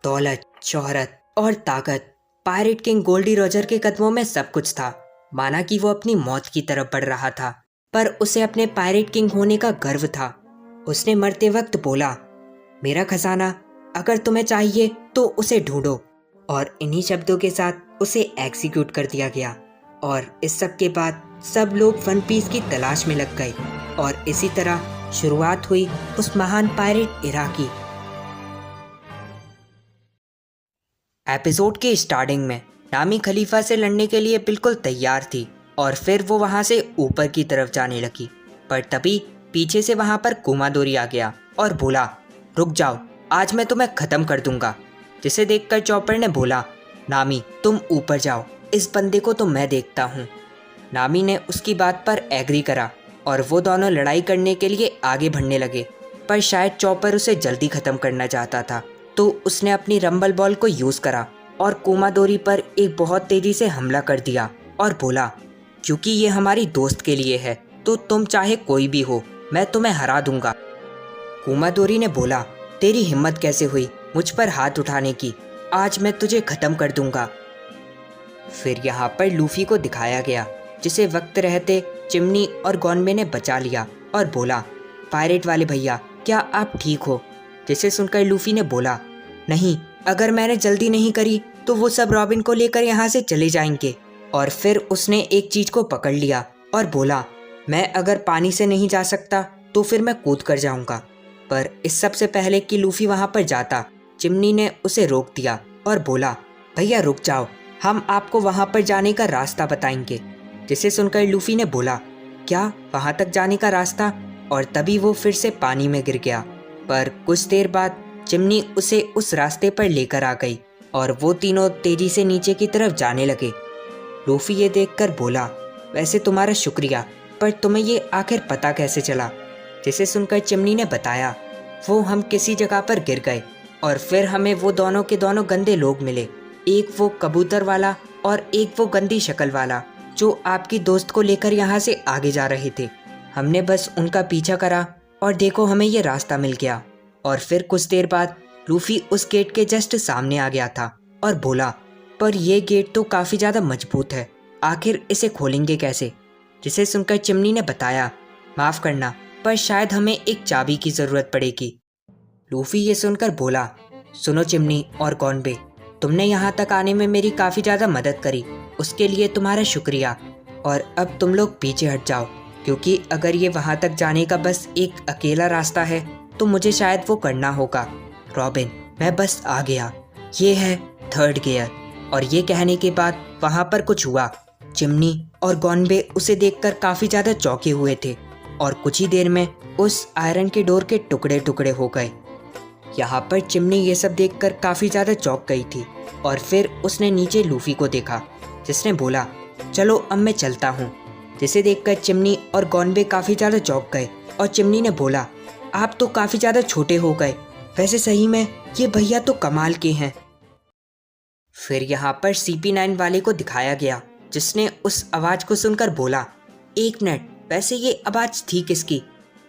दौलत, शोहरत और ताकत। पायरेट किंग गोल्डी रोजर के कदमों में सब कुछ था। माना कि वो अपनी मौत की तरफ बढ़ रहा था, पर उसे अपने पायरेट किंग होने का गर्व था। उसने मरते वक्त बोला, मेरा खजाना अगर तुम्हें चाहिए तो उसे ढूंढो। और इन्हीं शब्दों के साथ उसे एग्जीक्यूट कर दिया गया। और इस सब के बाद सब लोग वन पीस की तलाश में लग गए और इसी तरह शुरुआत हुई उस महान पायरेट इरा की। एपिसोड के स्टार्टिंग में नामी खलीफा से लड़ने के लिए बिल्कुल तैयार थी और फिर वो वहां से ऊपर की तरफ जाने लगी, पर तभी पीछे से वहां पर कुमादोरी आ गया और बोला, रुक जाओ, आज मैं तुम्हें खत्म कर दूंगा। जिसे देखकर चॉपर ने बोला, नामी तुम ऊपर जाओ, इस बंदे को तो मैं देखता हूँ। नामी ने उसकी बात पर एग्री करा और वो दोनों लड़ाई करने के लिए आगे बढ़ने लगे, पर शायद चॉपर उसे जल्दी खत्म करना चाहता था, तो उसने अपनी रंबल बॉल को यूज़ करा और कुमादोरी पर एक बहुत तेज़ी से हमला कर दिया और बोला, क्योंकि ये हमारी दोस्त के लिए है तो तुम चाहे कोई भी हो, मैं तुम्हें हरा दूंगा। कुमादोरी ने बोला, तेरी हिम्मत कैसे हुई मुझ पर हाथ उठाने की, आज मैं तुझे ख़त्म कर दूंगा। फिर यहाँ पर लूफी को दिखाया गया, जिसे वक्त रहते चिमनी और गॉनबे ने बचा लिया और बोला, पायरेट वाले भैया क्या आप ठीक हो? जिसे सुनकर लूफी ने बोला, नहीं, अगर मैंने जल्दी नहीं करी तो वो सब रॉबिन को लेकर यहाँ से चले जाएंगे। और फिर उसने एक चीज़ को पकड़ लिया और बोला, मैं अगर पानी से नहीं जा सकता तो फिर मैं कूद कर जाऊँगा। पर इस सब से पहले कि लूफी वहाँ पर जाता, चिमनी ने उसे रोक दिया और बोला, भैया रुक जाओ, हम आपको वहाँ पर जाने का रास्ता बताएंगे। जिसे सुनकर लूफी ने बोला, क्या वहाँ तक जाने का रास्ता? और तभी वो फिर से पानी में गिर गया। पर कुछ देर बाद चिमनी उसे उस रास्ते पर लेकर आ गई और वो तीनों तेजी से नीचे की तरफ जाने लगे। लूफी ये देखकर बोला, वैसे तुम्हारा शुक्रिया, पर तुम्हें ये आखिर पता कैसे चला? जिसे सुनकर चिमनी ने बताया, वो हम किसी जगह पर गिर गए और फिर हमें वो दोनों के दोनों गंदे लोग मिले, एक वो कबूतर वाला और एक वो गंदी शक्ल वाला जो आपकी दोस्त को लेकर यहाँ से आगे जा रहे थे। हमने बस उनका पीछा करा और देखो हमें ये रास्ता मिल गया। और फिर कुछ देर बाद लूफी उस गेट के जस्ट सामने आ गया था और बोला, पर यह गेट तो काफ़ी ज़्यादा मजबूत है, आखिर इसे खोलेंगे कैसे? जिसे सुनकर चिमनी ने बताया, माफ़ करना, पर शायद हमें एक चाबी की ज़रूरत पड़ेगी। लूफी ये सुनकर बोला, सुनो चिमनी और गॉनबे, तुमने यहाँ तक आने में मेरी काफ़ी ज़्यादा मदद करी, उसके लिए तुम्हारा शुक्रिया। और अब तुम लोग पीछे हट जाओ, क्योंकि अगर ये वहाँ तक जाने का बस एक अकेला रास्ता है तो मुझे शायद वो करना होगा। रॉबिन, मैं बस आ गया, ये है थर्ड गियर। और ये कहने के बाद वहाँ पर कुछ हुआ। चिमनी और गॉनबे उसे देखकर काफ़ी ज़्यादा चौंके हुए थे और कुछ ही देर में उस आयरन के डोर के टुकड़े टुकड़े हो गए। यहाँ पर चिमनी ये सब देखकर काफ़ी ज़्यादा चौंक गई थी और फिर उसने नीचे लूफी को देखा, जिसने बोला, चलो अब मैं चलता हूँ। जिसे देखकर चिमनी और गॉनबे काफ़ी ज़्यादा चौंक गए और चिमनी ने बोला, आप तो काफ़ी ज़्यादा छोटे हो गए, वैसे सही में ये भैया तो कमाल के हैं। फिर यहाँ पर CP9 वाले को दिखाया गया, जिसने उस आवाज़ को सुनकर बोला, एक मिनट, वैसे ये आवाज़ थी किसकी?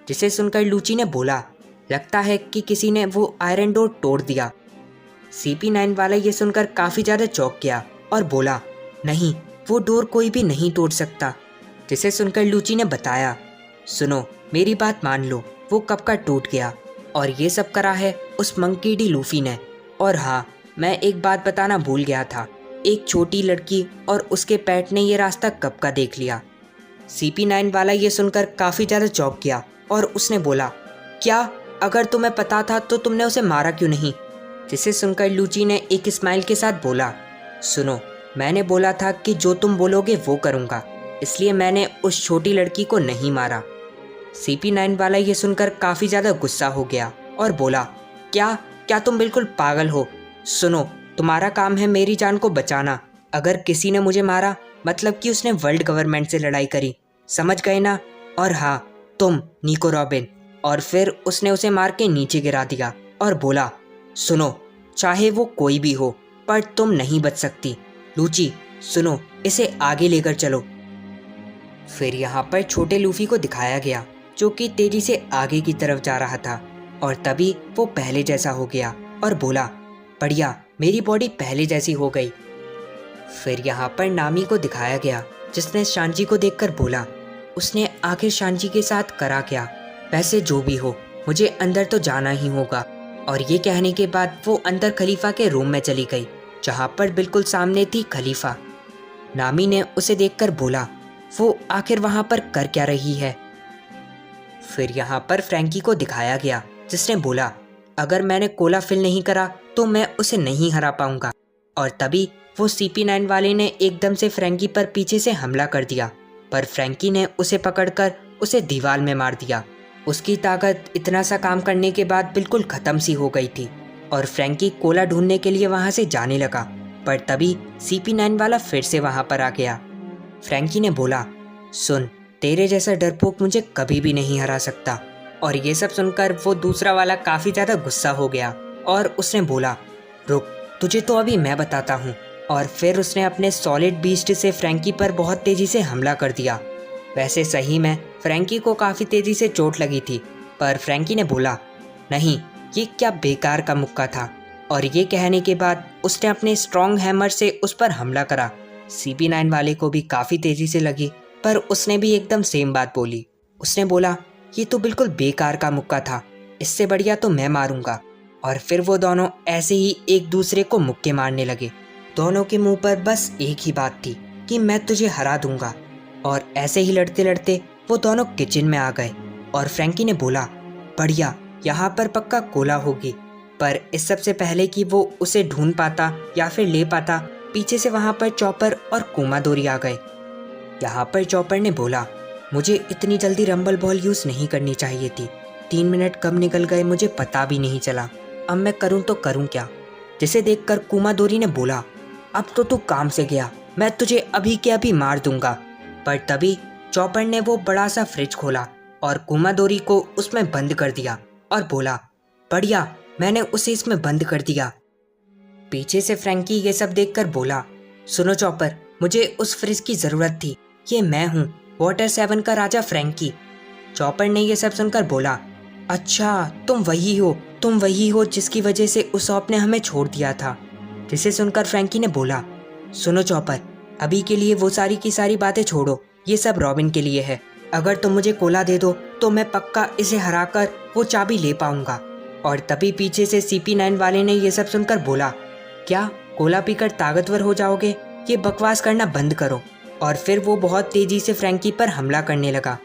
जिसे सुनकर लूची ने बोला, लगता है कि किसी ने वो आयरन डोर तोड़ दिया। CP9 वाला ये सुनकर काफ़ी ज़्यादा चौंक गया और बोला, नहीं, वो डोर कोई भी नहीं तोड़ सकता। जिसे सुनकर लूची ने बताया, सुनो, मेरी बात मान लो, वो कब का टूट गया और ये सब करा है उस मंकी डी लूफी ने। और हाँ, मैं एक बात बताना भूल गया था, एक छोटी लड़की और उसके पेट ने ये रास्ता कब का देख लिया। CP9 वाला ये सुनकर काफ़ी ज़्यादा चौंक गया और उसने बोला, क्या? अगर तुम्हें पता था तो तुमने उसे मारा क्यों नहीं? जिसे सुनकर लूची ने एक स्माइल के साथ बोला, सुनो, मैंने बोला था कि जो तुम बोलोगे वो करूँगा, इसलिए मैंने उस छोटी लड़की को नहीं मारा। CP9 वाला ये सुनकर काफ़ी ज़्यादा गुस्सा हो गया और बोला, क्या तुम बिल्कुल पागल हो? सुनो, तुम्हारा काम है मेरी जान को बचाना, अगर किसी ने मुझे मारा मतलब कि उसने वर्ल्ड गवर्नमेंट से लड़ाई करी, समझ गए ना? और हाँ, तुम निको रॉबिन। और फिर उसने उसे मार के नीचे गिरा दिया और बोला, सुनो, चाहे वो कोई भी हो पर तुम नहीं बच सकती। लूची, सुनो, इसे आगे लेकर चलो। फिर यहाँ पर छोटे लूफी को दिखाया गया, जो कि तेजी से आगे की तरफ जा रहा था और तभी वो पहले जैसा हो गया और बोला, बढ़िया, मेरी बॉडी पहले जैसी हो गई। फिर यहाँ पर नामी को दिखाया गया, जिसने शांजी को देखकर बोला, उसने आखिर शांजी के साथ करा क्या? वैसे जो भी हो, मुझे अंदर तो जाना ही होगा। और ये कहने के बाद वो अंदर खलीफा के रूम में चली गई, जहाँ पर बिल्कुल सामने थी खलीफा। नामी ने उसे देखकर बोला, वो आखिर वहाँ पर कर क्या रही है? फिर यहाँ पर फ्रैंकी को दिखाया गया, जिसने बोला, अगर मैंने कोला फिल नहीं करा तो मैं उसे नहीं हरा पाऊंगा। और तभी वो CP9 वाले ने एकदम से फ्रैंकी पर पीछे से हमला कर दिया, पर फ्रैंकी ने उसे पकड़कर उसे दीवार में मार दिया। उसकी ताकत इतना सा काम करने के बाद बिल्कुल ख़त्म सी हो गई थी और फ्रैंकी कोला ढूंढने के लिए वहाँ से जाने लगा, पर तभी CP9 वाला फिर से वहाँ पर आ गया। फ्रैंकी ने बोला, सुन, तेरे जैसा डरपोक मुझे कभी भी नहीं हरा सकता। और ये सब सुनकर वो दूसरा वाला काफ़ी ज़्यादा गुस्सा हो गया और उसने बोला, रुक, तुझे तो अभी मैं बताता हूँ। और फिर उसने अपने सॉलिड बीस्ट से फ्रैंकी पर बहुत तेज़ी से हमला कर दिया। वैसे सही में फ्रैंकी को काफ़ी तेज़ी से चोट लगी थी, पर फ्रैंकी ने बोला, नहीं, ये क्या बेकार का मुक्का था। और ये कहने के बाद उसने अपने स्ट्रॉन्ग हैमर से उस पर हमला करा। CP9 वाले को भी काफ़ी तेज़ी से लगी, पर उसने भी एकदम सेम बात बोली। उसने बोला, ये तो बिल्कुल बेकार का मुक्का था, इससे बढ़िया तो मैं मारूंगा। और फिर वो दोनों ऐसे ही एक दूसरे को मुक्के मारने लगे। दोनों के मुंह पर बस एक ही बात थी कि मैं तुझे हरा दूंगा। और ऐसे ही लड़ते लड़ते वो दोनों किचन में आ गए और फ्रैंकी ने बोला, बढ़िया, यहाँ पर पक्का कोला होगी। पर इस सबसे पहले कि वो उसे ढूंढ पाता या फिर ले पाता, पीछे से वहाँ पर चॉपर और कुमादोरी आ गए। यहाँ पर चॉपर ने बोला, मुझे इतनी जल्दी रंबल बॉल यूज़ नहीं करनी चाहिए थी। 3 मिनट कब निकल गए मुझे पता भी नहीं चला। अब मैं करूँ तो करूँ क्या? जिसे देखकर कुमादोरी ने बोला, अब तो तू काम से गया, मैं तुझे अभी के अभी मार दूंगा। पर तभी चॉपर ने वो बड़ा सा फ्रिज खोला और कुमादोरी को उसमें बंद कर दिया और बोला, बढ़िया, मैंने उसे इसमें बंद कर दिया। पीछे से फ्रैंकी ये सब देखकर बोला, सुनो चॉपर, मुझे उस फ्रिज की ज़रूरत थी। ये मैं हूँ, वाटर 7 का राजा फ्रैंकी। चॉपर ने ये सब सुनकर बोला, अच्छा, तुम वही हो जिसकी वजह से उसॉप ने हमें छोड़ दिया था। जिसे सुनकर फ्रैंकी ने बोला, सुनो चॉपर, अभी के लिए वो सारी की सारी बातें छोड़ो, ये सब रॉबिन के लिए है। अगर तुम मुझे कोला दे दो तो मैं पक्का इसे हराकर वो चाबी ले पाऊंगा। और तभी पीछे से CP9 वाले ने ये सब सुनकर बोला, क्या कोला पीकर ताकतवर हो जाओगे? ये बकवास करना बंद करो। और फिर वो बहुत तेजी से फ्रैंकी पर हमला करने लगा।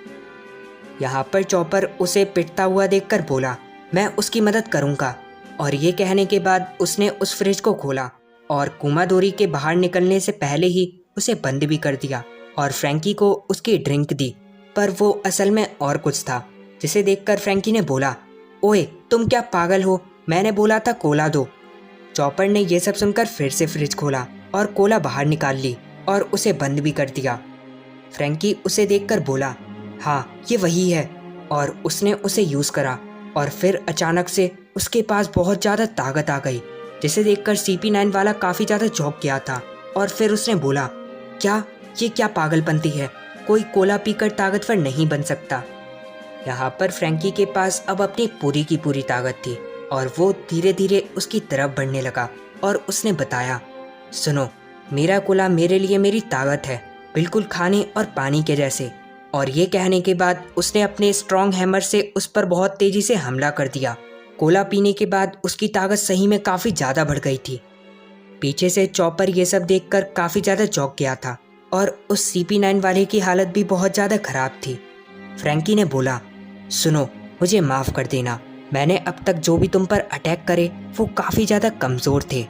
यहाँ पर चॉपर उसे पिटता हुआ देखकर बोला, मैं उसकी मदद करूँगा। और ये कहने के बाद उसने उस फ्रिज को खोला और कुमादोरी के बाहर निकलने से पहले ही उसे बंद भी कर दिया और फ्रैंकी को उसकी ड्रिंक दी। पर वो असल में और कुछ था, जिसे देखकर फ्रैंकी ने बोला, ओए, तुम क्या पागल हो? मैंने बोला था कोला दो। चॉपर ने यह सब सुनकर फिर से फ्रिज खोला और कोला बाहर निकाल ली और उसे बंद भी कर दिया। फ्रैंकी उसे देखकर बोला, हाँ, ये वही है। और उसने उसे यूज़ करा और फिर अचानक से उसके पास बहुत ज़्यादा ताकत आ गई, जिसे देखकर CP9 वाला काफ़ी ज़्यादा चौंक गया था। और फिर उसने बोला, ये क्या पागलपंती है? कोई कोला पीकर ताकतवर नहीं बन सकता। यहाँ पर फ्रैंकी के पास अब अपनी पूरी की पूरी ताकत थी और वो धीरे धीरे उसकी तरफ बढ़ने लगा और उसने बताया, सुनो, मेरा कोला मेरे लिए मेरी ताकत है, बिल्कुल खाने और पानी के जैसे। और ये कहने के बाद उसने अपने स्ट्रॉन्ग हैमर से उस पर बहुत तेज़ी से हमला कर दिया। कोला पीने के बाद उसकी ताकत सही में काफ़ी ज़्यादा बढ़ गई थी। पीछे से चॉपर ये सब देखकर काफ़ी ज़्यादा चौंक गया था और उस CP9 वाले की हालत भी बहुत ज़्यादा ख़राब थी। फ्रैंकी ने बोला, सुनो, मुझे माफ़ कर देना, मैंने अब तक जो भी तुम पर अटैक करे वो काफ़ी ज़्यादा कमज़ोर थे।